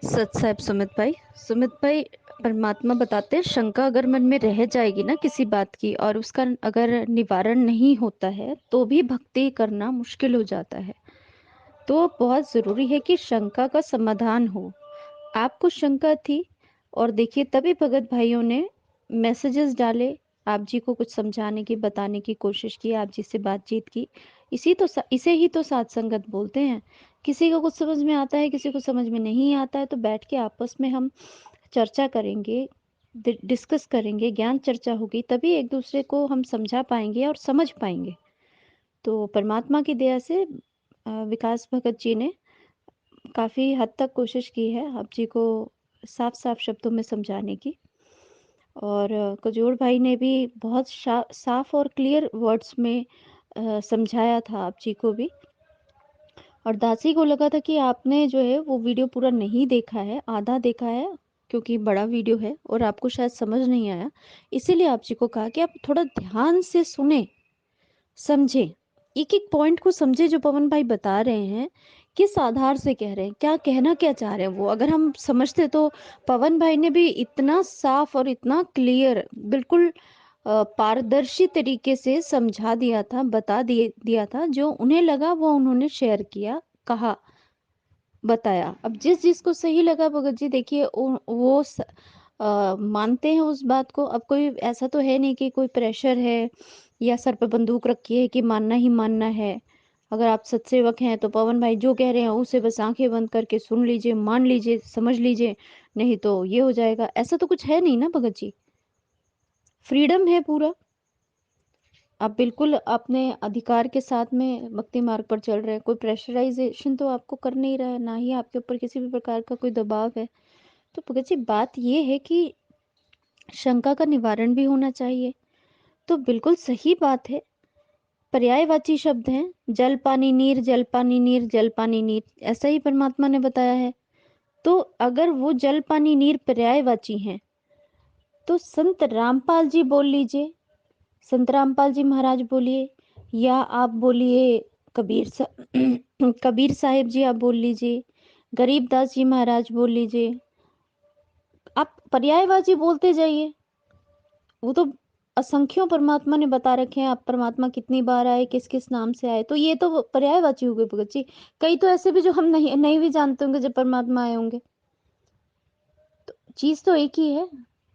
सच साहब सुमित भाई, परमात्मा बताते हैं शंका अगर मन में रह जाएगी ना किसी बात की और उसका अगर निवारण नहीं होता है तो भी भक्ति करना मुश्किल हो जाता है। तो बहुत जरूरी है कि शंका का समाधान हो। आपको शंका थी और देखिए तभी भगत भाइयों ने मैसेजेस डाले, आप जी को कुछ समझाने की बताने की कोशिश की, आप जी से बातचीत की। इसे ही तो सात संगत बोलते हैं। किसी को कुछ समझ में आता है, किसी को समझ में नहीं आता है, तो बैठ के आपस में हम चर्चा करेंगे, डिस्कस करेंगे, ज्ञान चर्चा होगी, तभी एक दूसरे को हम समझा पाएंगे और समझ पाएंगे। तो परमात्मा की दया से विकास भगत जी ने काफ़ी हद तक कोशिश की है आप जी को साफ साफ शब्दों में समझाने की। और कजोड़ भाई ने भी बहुत साफ और क्लियर वर्ड्स में समझाया था आप जी को भी। और दासी को लगा था कि आपने जो है वो वीडियो पूरा नहीं देखा है, आधा देखा है, क्योंकि बड़ा वीडियो है और आपको शायद समझ नहीं आया। इसीलिए आप जी को कहा कि आप थोड़ा ध्यान से सुने, समझे, एक एक पॉइंट को समझे जो पवन भाई बता रहे हैं, किस आधार से कह रहे हैं, क्या कहना क्या चाह रहे हैं वो अगर हम समझते तो पवन भाई ने भी इतना साफ और इतना क्लियर, बिल्कुल पारदर्शी तरीके से समझा दिया था, दिया था, जो उन्हें लगा वो उन्होंने शेयर किया, कहा, बताया। अब जिस जिसको सही लगा भगत जी देखिए वो मानते हैं उस बात को। अब कोई ऐसा तो है नहीं कि कोई प्रेशर है या सर पे बंदूक रखी है कि मानना ही मानना है। अगर आप सत्सेवक हैं तो पवन भाई जो कह रहे हैं उसे बस आंखें बंद करके सुन लीजिए, मान लीजिए, समझ लीजिए, नहीं तो ये हो जाएगा, ऐसा तो कुछ है नहीं ना भगत जी। फ्रीडम है पूरा। आप बिल्कुल अपने अधिकार के साथ में भक्ति मार्ग पर चल रहे हैं, कोई प्रेशराइजेशन तो आपको कर नहीं रहा है, ना ही आपके ऊपर किसी भी प्रकार का कोई दबाव है। तो भगत जी बात ये है कि शंका का निवारण भी होना चाहिए। तो बिल्कुल सही बात है, पर्यायवाची शब्द हैं, जल पानी नीर, जल पानी नीर, जल पानी नीर, ऐसा ही परमात्मा ने बताया है। तो अगर वो जल पानी नीर पर्यायवाची हैं तो संत रामपाल जी बोल लीजिए, संत रामपाल जी महाराज बोलिए, या आप बोलिए कबीर साहिब जी आप बोल लीजिए, गरीबदास जी महाराज बोल लीजिए, आप पर्यायवाची बोलते जाइए। वो तो असंख्यों परमात्मा ने बता रखे हैं, आप परमात्मा कितनी बार आए, किस किस नाम से आए, तो ये तो पर्यायवाची हो गए भगत जी। कई तो ऐसे भी जो हम नहीं नहीं भी जानते होंगे जब परमात्मा आए होंगे। तो चीज तो एक ही है,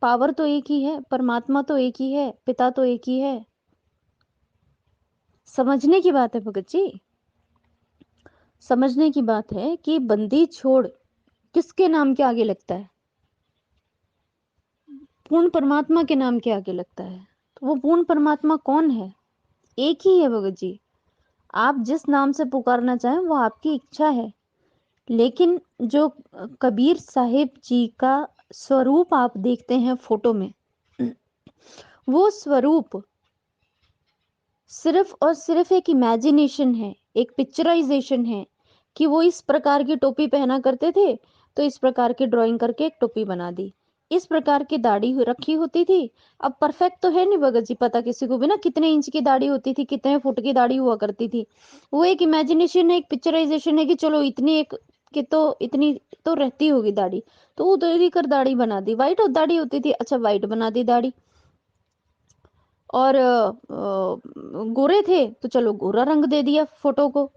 पावर तो एक ही है, परमात्मा तो एक ही है, पिता तो एक ही है। समझने की बात है भगत जी, समझने की बात है कि बंदी छोड़ किसके नाम के आगे लगता है? पूर्ण परमात्मा के नाम के आगे लगता है। तो वो पूर्ण परमात्मा कौन है? एक ही है भगत जी। आप जिस नाम से पुकारना चाहें वो आपकी इच्छा है, लेकिन जो कबीर साहिब जी का स्वरूप आप देखते हैं फोटो में, वो स्वरूप सिर्फ और सिर्फ एक इमेजिनेशन है, एक पिक्चराइजेशन है कि वो इस प्रकार की टोपी पहना करते थे तो इस प्रकार की ड्राइंग करके एक टोपी बना दी, इस प्रकार की दाढ़ी रखी होती थी। अब परफेक्ट तो है नहीं भगत जी, पता किसी को भी ना कितने इंच की दाढ़ी होती थी, कितने फुट की दाढ़ी हुआ करती थी। वो एक इमेजिनेशन है, एक पिक्चराइजेशन है कि चलो इतनी एक कि तो इतनी तो रहती होगी दाढ़ी, तो उधर कर दाढ़ी बना दी। व्हाइट दाढ़ी होती थी, अच्छा व्हाइट बना दी दाढ़ी। और गोरे थे तो चलो गोरा रंग दे दिया फोटो को,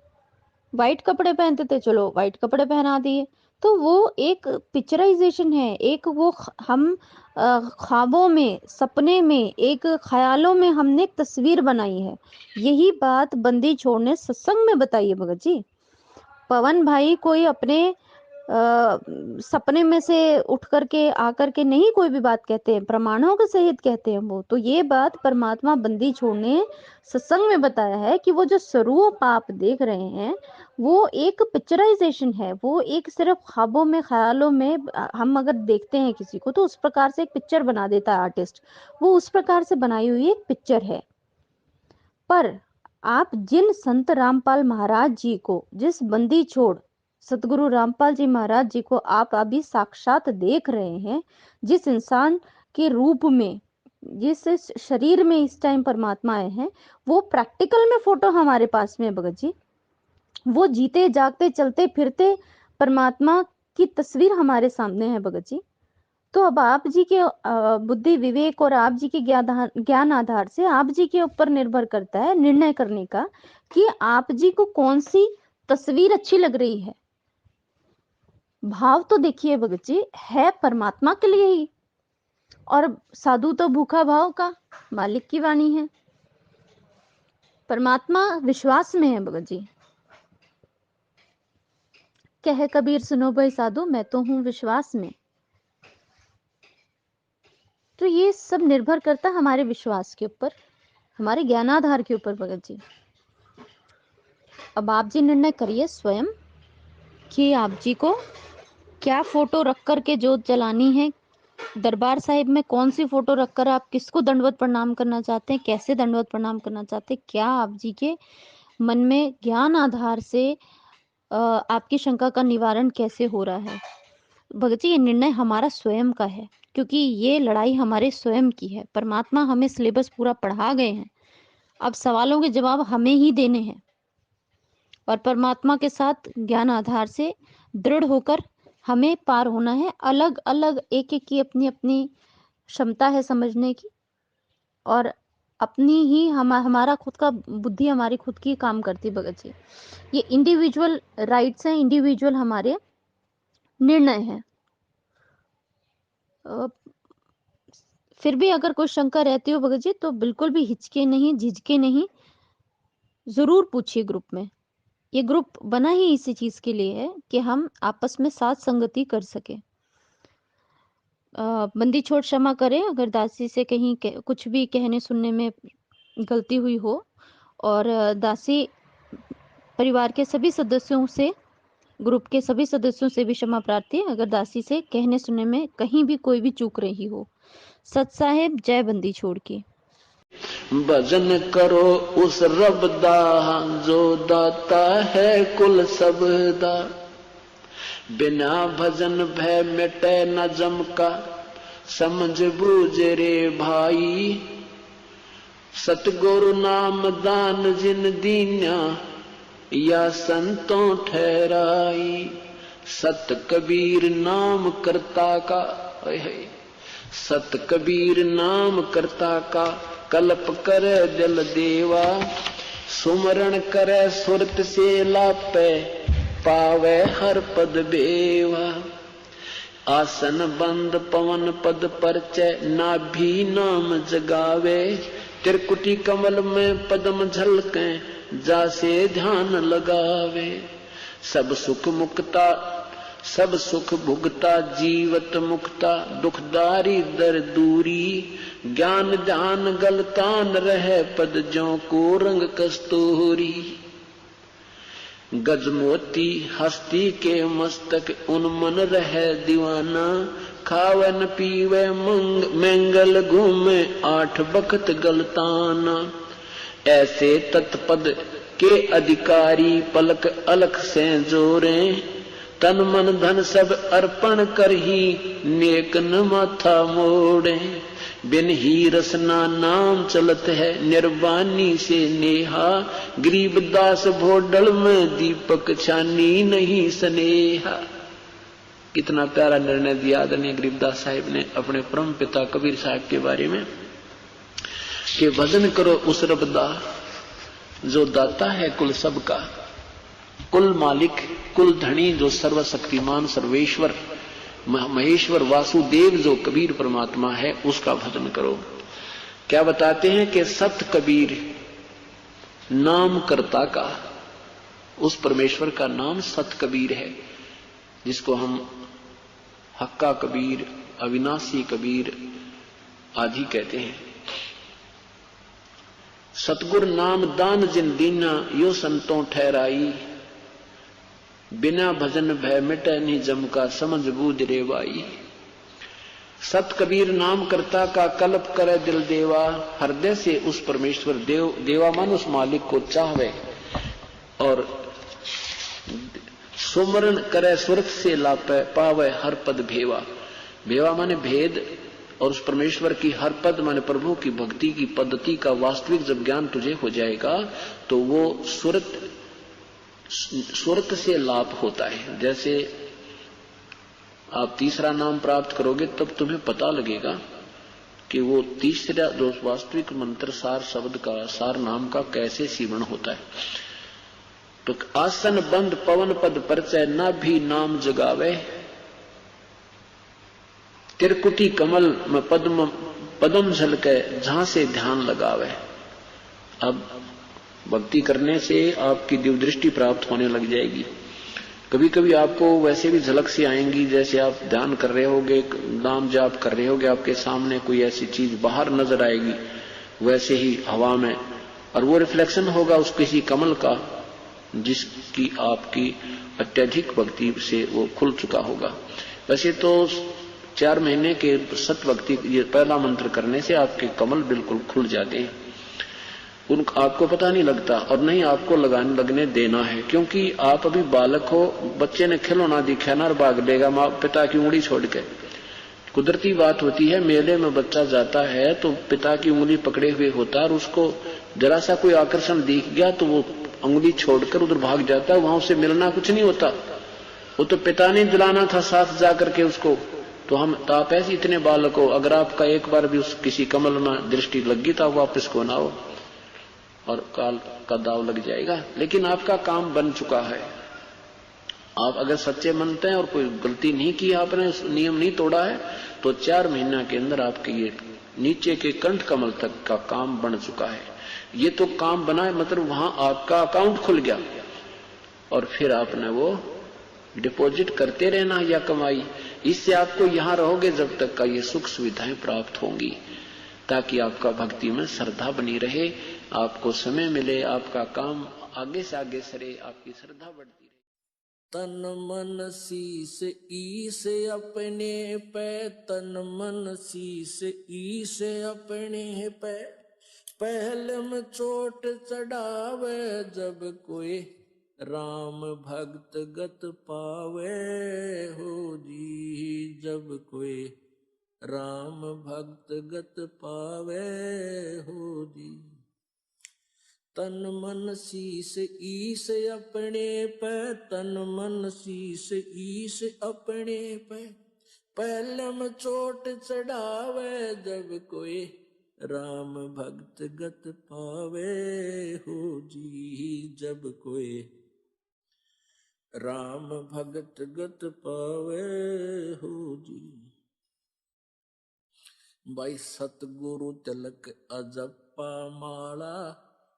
वाइट कपड़े पहनते थे चलो वाइट कपड़े पहना दिए। तो वो एक पिक्चराइजेशन है, एक वो हम ख्वाबों में, सपने में, एक ख्यालों में हमने एक तस्वीर बनाई है। यही बात बंदी छोड़ ने सत्संग में बताई है भगत जी। पवन भाई कोई अपने सपने में से उठ करके आकर के नहीं कोई भी बात कहते हैं, प्रमाणों के सहित कहते हैं वो। तो ये बात परमात्मा बंदी छोड़ने सत्संग में बताया है कि वो जो स्वरूप आप देख रहे हैं वो एक पिक्चराइजेशन है, वो एक सिर्फ ख्वाबों में, ख्यालों में हम अगर देखते हैं किसी को तो उस प्रकार से एक पिक्चर बना देता है आर्टिस्ट, वो उस प्रकार से बनाई हुई एक पिक्चर है। पर आप जिन संत रामपाल महाराज जी को, जिस बंदी छोड़ सतगुरु रामपाल जी महाराज जी को आप अभी साक्षात देख रहे हैं, जिस इंसान के रूप में, जिस शरीर में इस टाइम परमात्मा आए हैं, वो प्रैक्टिकल में फोटो हमारे पास में है भगत जी। वो जीते जागते चलते फिरते परमात्मा की तस्वीर हमारे सामने है भगत जी। तो अब आप जी के बुद्धि विवेक और आप जी के ज्ञान आधार से आप जी के ऊपर निर्भर करता है निर्णय करने का कि आप जी को कौन सी तस्वीर अच्छी लग रही है। भाव तो देखिए भगत जी है परमात्मा के लिए ही, और साधु तो भूखा भाव का मालिक की वाणी है। परमात्मा विश्वास में है भगत जी। कहे कबीर सुनो भाई साधु, मैं तो हूं विश्वास में। तो ये सब निर्भर करता है हमारे विश्वास के ऊपर, हमारे ज्ञानाधार के ऊपर भगत जी। अब आप जी निर्णय करिए स्वयं कि आप जी को क्या फोटो रख कर के जोत जलानी है। दरबार साहिब में कौन सी फोटो रखकर आप किसको दंडवत प्रणाम करना चाहते हैं, कैसे दंडवत प्रणाम करना चाहते हैं, क्या आप जी के मन में ज्ञान आधार से आपकी शंका का निवारण कैसे हो रहा है। भगत जी ये निर्णय हमारा स्वयं का है, क्योंकि ये लड़ाई हमारे स्वयं की है। परमात्मा हमें सिलेबस पूरा पढ़ा गए हैं, अब सवालों के जवाब हमें ही देने हैं, और परमात्मा के साथ ज्ञान आधार से दृढ़ होकर हमें पार होना है। अलग अलग एक एक की अपनी अपनी क्षमता है समझने की, और अपनी ही हमारा खुद का बुद्धि हमारी खुद की काम करती भगत जी। ये इंडिविजुअल राइट्स हैं, इंडिविजुअल हमारे निर्णय हैं। फिर भी अगर कोई शंका रहती हो भगत जी तो बिल्कुल भी हिचके नहीं, झिझके नहीं, जरूर पूछिए ग्रुप में। ये ग्रुप बना ही इसी चीज के लिए है कि हम आपस में साथ संगति कर सके। बंदी छोड़ क्षमा करें अगर दासी से कहीं कुछ भी कहने सुनने में गलती हुई हो, और दासी परिवार के सभी सदस्यों से, ग्रुप के सभी सदस्यों से भी क्षमा प्रार्थी अगर दासी से कहने सुनने में कहीं भी कोई भी चूक रही हो। सत साहेब जय बंदी छोड़ की। भजन करो उस रब दा जो दाता है कुल सबदा। बिना भजन भय मिटे न जम का, समझ बूझ रे भाई। सतगुरु नाम दान जिन दीन्या, या संतों ठहराई। सत कबीर नाम करता का, सत कबीर नाम करता का, कल्प करे जल देवा। सुमरण करे सुरत से लापे, पावे हर पद बेवा। आसन बंद पवन पद परचय, नाभि नाम जगावे। त्रिकुटी कमल में पद्म झलके, जासे ध्यान लगावे। सब सुख मुक्ता सब सुख भुगता, जीवत मुक्ता। दुखदारी दर दूरी, ज्ञान ध्यान गलतान रहे। पद ज्यों को रंग कस्तूरी। गजमोती हस्ती के मस्तक, उन्मन रहे दीवाना। खावन पीवे मंगल घूमे, 8 बखत गलताना। ऐसे तत्पद के अधिकारी, पलक अलख से जोरे। तन मन धन सब अर्पण कर ही, नेक न माथा मोड़े। बिन ही रसना नाम चलत है, निर्वाणी से नेहा। गरीबदास भोडल में दीपक छानी नहीं स्नेहा। कितना प्यारा निर्णय दिया आदरणीय गरीबदास साहिब ने अपने परम पिता कबीर साहब के बारे में, कि भजन करो उस रब दा जो दाता है कुल सबका। कुल मालिक, कुल धनी, जो सर्वशक्तिमान सर्वेश्वर महेश्वर वासुदेव जो कबीर परमात्मा है, उसका भजन करो। क्या बताते हैं कि सत कबीर नाम करता का, उस परमेश्वर का नाम सत कबीर है, जिसको हम हक्का कबीर, अविनाशी कबीर आदि कहते हैं। सतगुर नाम दान जिन दीना, यो संतों ठहराई। बिना भजन भय मिटे नहीं जम का, समझ बूझ रे भाई। सत कबीर नाम करता का, कल्प करे दिल देवा। हृदय से उस परमेश्वर देवा मान उस मालिक को चाहवे, और सुमरण करे सुरत से लापे, पावे हर पद भेवा। भेवा माने भेद, और उस परमेश्वर की हर पद माने प्रभु की भक्ति की पद्धति का वास्तविक जब ज्ञान तुझे हो जाएगा, तो वो सुरत से लाभ होता है। जैसे आप तीसरा नाम प्राप्त करोगे तब तुम्हें पता लगेगा कि वो तीसरा जो वास्तविक मंत्र सार शब्द का, सार नाम का कैसे सीवन होता है। तो आसन बंद पवन पद परचय न भी नाम जगावे, त्रिकुटी कमल में पदम झलके जहां से ध्यान लगावे। अब भक्ति करने से आपकी दिव्य दृष्टि प्राप्त होने लग जाएगी। कभी कभी आपको वैसे भी झलक सी आएंगी, जैसे आप ध्यान कर रहे होगे, नाम जाप कर रहे होगे, आपके सामने कोई ऐसी चीज बाहर नजर आएगी वैसे ही हवा में, और वो रिफ्लेक्शन होगा उस किसी कमल का जिसकी आपकी अत्यधिक भक्ति से वो खुल चुका होगा। वैसे तो 4 महीने के सत भक्ति ये पहला मंत्र करने से आपके कमल बिल्कुल खुल जाते हैं, आपको पता नहीं लगता, और नहीं आपको लगने देना है, क्योंकि आप अभी बालक हो। बच्चे ने खिलौना दिखा ना और भाग लेगा माँ पिता की उंगली छोड़ के। कुदरती बात होती है, मेले में बच्चा जाता है तो पिता की उंगली पकड़े हुए होता है, और उसको जरा सा कोई आकर्षण दिख गया तो वो उंगली छोड़कर उधर भाग जाता है, वहां से मिलना कुछ नहीं होता। वो तो पिता ने दिलाना था साथ जाकर के उसको। तो आप ऐसे इतने बालक हो, अगर आपका एक बार भी उस किसी कमल में दृष्टि लगी तो वापस को ना हो और काल का दाव लग जाएगा। लेकिन आपका काम बन चुका है। आप अगर सच्चे मनते हैं और कोई गलती नहीं की, आपने नियम नहीं तोड़ा है, तो 4 महीना के अंदर आपके ये नीचे के कंठ कमल तक का काम बन चुका है। ये तो काम बना है, मतलब वहां आपका अकाउंट खुल गया, और फिर आपने वो डिपॉजिट करते रहना या कमाई। इससे आपको यहां रहोगे जब तक का ये सुख सुविधाएं प्राप्त होंगी, ताकि आपका भक्ति में श्रद्धा बनी रहे, आपको समय मिले, आपका काम आगे से आगे सरे, आपकी श्रद्धा बढ़ती रहे। तन मन शीस ईस अपने पे, तन मन शीस ईस अपने पे, पहले में चोट चढ़ावे जब कोई राम भक्त गत पावे हो जी, जब कोई राम भक्त गत पावे हो जी। तन मन शीस ईस अपने पे, तन मन शीस ईस अपने पे, पहले में चोट चढ़ावे जब कोई राम भक्त गत पावे हो जी, जब कोई राम भक्त गत पावे हो जी। भाई सतगुरु तिलक अजप्पा माला,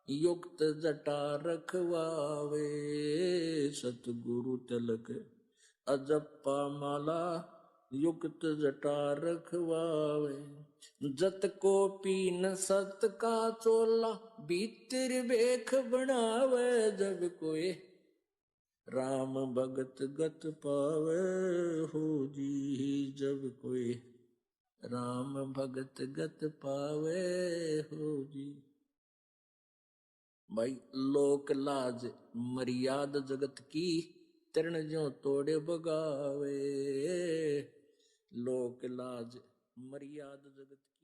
युक्त जटा रखवावे, सतगुरु तिलक अजप्पा माला, युक्त जटा रखवावे। जत को पीन सत का चोला, भीतर बेख बनावे जब कोई राम भगत गत पावे हो जी, जब कोई राम भगत गत पावे हो जी। भाई लोक लाज मर्याद जगत की, तृण ज्यों तोड़े बगावे, लोक लाज मर्याद जगत की।